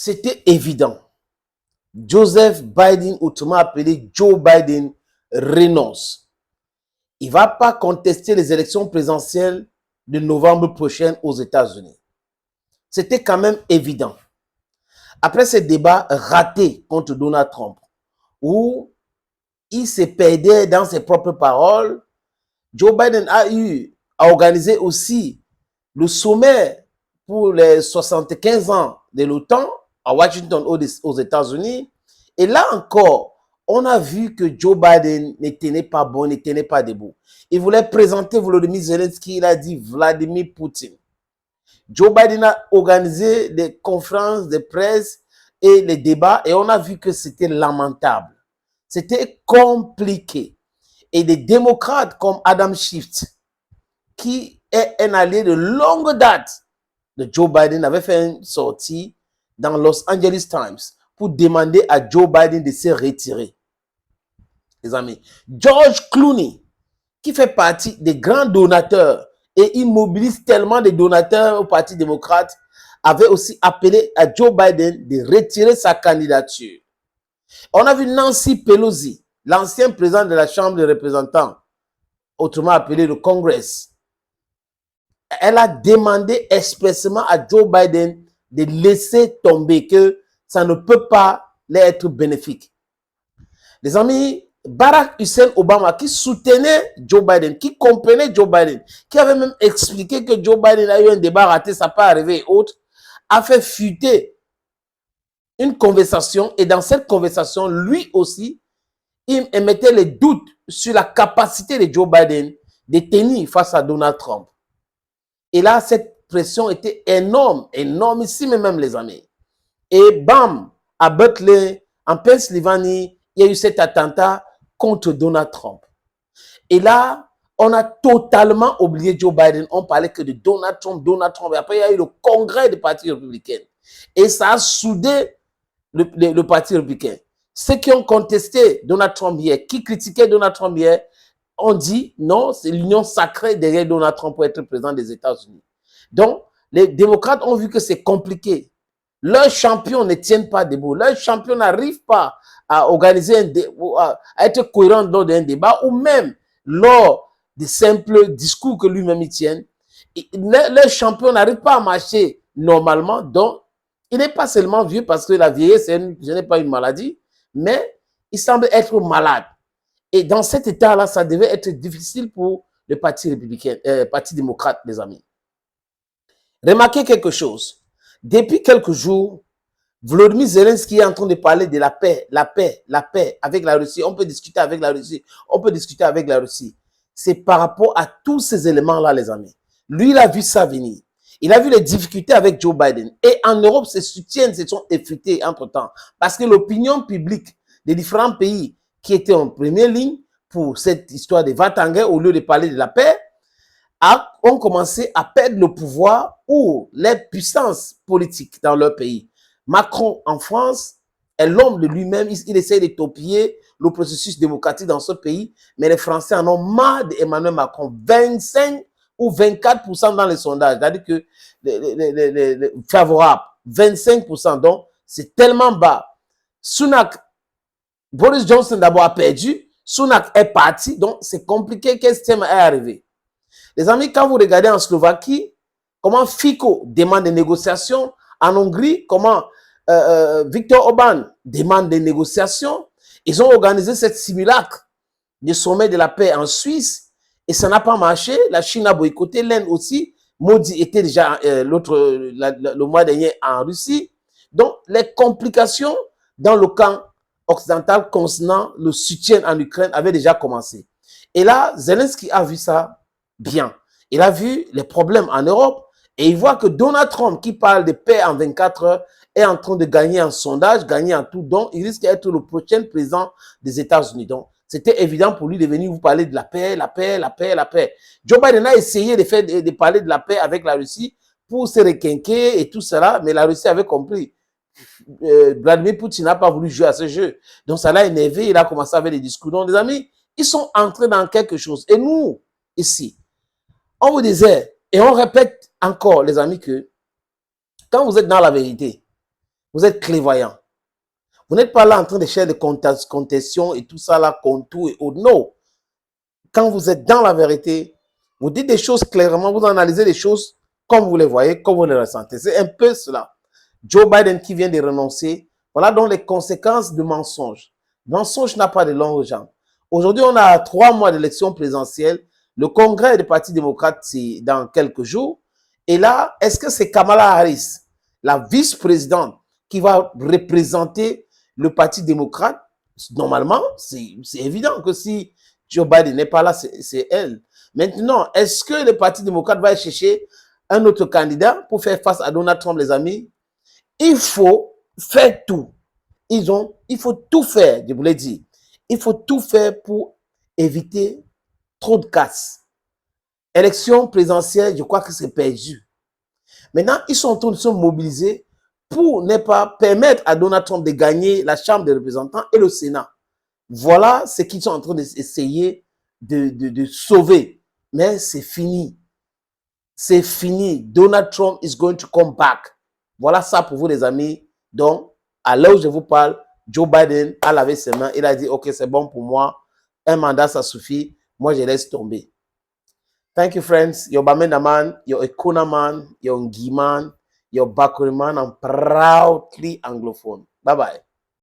c'était évident. Joseph Biden, autrement appelé Joe Biden, renonce. Il ne va pas contester les élections présidentielles de novembre prochain aux États-Unis. C'était quand même évident. Après ce débat raté contre Donald Trump, où il se perdait dans ses propres paroles, Joe Biden a eu à organiser aussi le sommet pour les 75 ans de l'OTAN à Washington aux États-Unis. Et là encore, on a vu que Joe Biden ne tenait pas bon, ne tenait pas debout. Il voulait présenter Volodymyr Zelensky, il a dit Vladimir Poutine. Joe Biden a organisé des conférences de presse et les débats et on a vu que c'était lamentable. C'était compliqué. Et des démocrates comme Adam Schiff, qui est un allié de longue date de Joe Biden, avait fait une sortie dans Los Angeles Times pour demander à Joe Biden de se retirer. Les amis, George Clooney, qui fait partie des grands donateurs et il mobilise tellement de donateurs au Parti démocrate, avait aussi appelé à Joe Biden de retirer sa candidature. On a vu Nancy Pelosi, l'ancien président de la Chambre des représentants, autrement appelé le Congress. Elle a demandé expressément à Joe Biden de laisser tomber, que ça ne peut pas leur être bénéfique. Les amis, Barack Hussein Obama, qui soutenait Joe Biden, qui comprenait Joe Biden, qui avait même expliqué que Joe Biden a eu un débat raté, ça peut arriver et autres, a fait fuiter une conversation et dans cette conversation, lui aussi, il émettait les doutes sur la capacité de Joe Biden de tenir face à Donald Trump. Et là, cette pression était énorme, énormissime même, les amis. Et bam, à Butler, en Pennsylvanie, il y a eu cet attentat contre Donald Trump. Et là, on a totalement oublié Joe Biden. On parlait que de Donald Trump, Donald Trump. Et après, il y a eu le congrès du Parti républicain. Et ça a soudé le Parti républicain. Ceux qui ont contesté Donald Trump hier, qui critiquaient Donald Trump hier, on dit non, c'est l'union sacrée derrière Donald Trump pour être président des États-Unis. Donc, les démocrates ont vu que c'est compliqué. Leurs champions ne tiennent pas debout. Leurs champions n'arrivent pas à organiser à être cohérents lors d'un débat ou même lors des simples discours que lui-même il tient. Leurs champions n'arrivent pas à marcher normalement. Donc, il n'est pas seulement vieux parce que la vieillesse, ce n'est pas une maladie, mais il semble être malade. Et dans cet état-là, ça devait être difficile pour le Parti républicain, Parti démocrate, les amis. Remarquez quelque chose. Depuis quelques jours, Volodymyr Zelensky est en train de parler de la paix, la paix, la paix avec la Russie. On peut discuter avec la Russie, on peut discuter avec la Russie. C'est par rapport à tous ces éléments-là, les amis. Lui, il a vu ça venir. Il a vu les difficultés avec Joe Biden. Et en Europe, ses soutiens se sont effrités entre-temps. Parce que l'opinion publique des différents pays qui étaient en première ligne pour cette histoire de va-t-en-guerre, au lieu de parler de la paix, ont commencé à perdre le pouvoir ou les puissances politiques dans leur pays. Macron, en France, est l'homme de lui-même. Il essaie de topiller le processus démocratique dans ce pays, mais les Français en ont marre d'Emmanuel Macron. 25 ou 24% dans les sondages, c'est-à-dire que les favorables, 25%, donc c'est tellement bas. Sunak, Boris Johnson d'abord a perdu, Sunak est parti, donc c'est compliqué que ce thème est arrivé. Les amis, quand vous regardez en Slovaquie, comment Fico demande des négociations, en Hongrie, comment Viktor Orban demande des négociations, ils ont organisé cette simulacre du sommet de la paix en Suisse, et ça n'a pas marché. La Chine a boycotté, l'Inde aussi. Modi était déjà le mois dernier en Russie. Donc, les complications dans le camp occidental concernant le soutien en Ukraine avaient déjà commencé. Et là, Zelensky a vu ça bien. Il a vu les problèmes en Europe et il voit que Donald Trump, qui parle de paix en 24 heures, est en train de gagner en sondage, gagner en tout. Donc, il risque d'être le prochain président des États-Unis. Donc, c'était évident pour lui de venir vous parler de la paix, la paix, la paix, la paix. Joe Biden a essayé de parler de la paix avec la Russie pour se requinquer et tout cela, mais la Russie avait compris. Vladimir Poutine n'a pas voulu jouer à ce jeu. Donc, ça l'a énervé, il a commencé avec des discours. Donc, les amis, ils sont entrés dans quelque chose. Et nous, ici, on vous disait, et on répète encore, les amis, que quand vous êtes dans la vérité, Vous êtes clairvoyant. Vous n'êtes pas là en train de chercher des contestations et tout ça là, contours et autres. Non. Quand vous êtes dans la vérité, vous dites des choses clairement, vous analysez les choses comme vous les voyez, comme vous les ressentez. C'est un peu cela. Joe Biden qui vient de renoncer, voilà donc les conséquences de mensonges. Mensonge n'a pas de longue jambe. Aujourd'hui, on a 3 mois d'élection présidentielle. Le congrès du Parti démocrate, c'est dans quelques jours. Et là, est-ce que c'est Kamala Harris, la vice-présidente, qui va représenter le Parti démocrate? Normalement, c'est évident que si Joe Biden n'est pas là, c'est elle. Maintenant, est-ce que le Parti démocrate va chercher un autre candidat pour faire face à Donald Trump, les amis? Il faut faire tout. Il faut tout faire, je vous l'ai dit. Il faut tout faire pour éviter trop de casse. Élection présidentielle, je crois que c'est perdu. Maintenant, ils sont en train de se mobiliser pour ne pas permettre à Donald Trump de gagner la Chambre des représentants et le Sénat. Voilà ce qu'ils sont en train d'essayer de sauver. Mais c'est fini. C'est fini. Donald Trump is going to come back. Voilà ça pour vous, les amis. Donc, à l'heure où je vous parle, Joe Biden a lavé ses mains. Il a dit, OK, c'est bon pour moi. Un mandat, ça suffit. Moi, je laisse tomber. Thank you, friends. You're Bamenda man. You're a Kuna man. You're a Ngi man. You're Bakuri man. I'm proudly Anglophone. Bye-bye.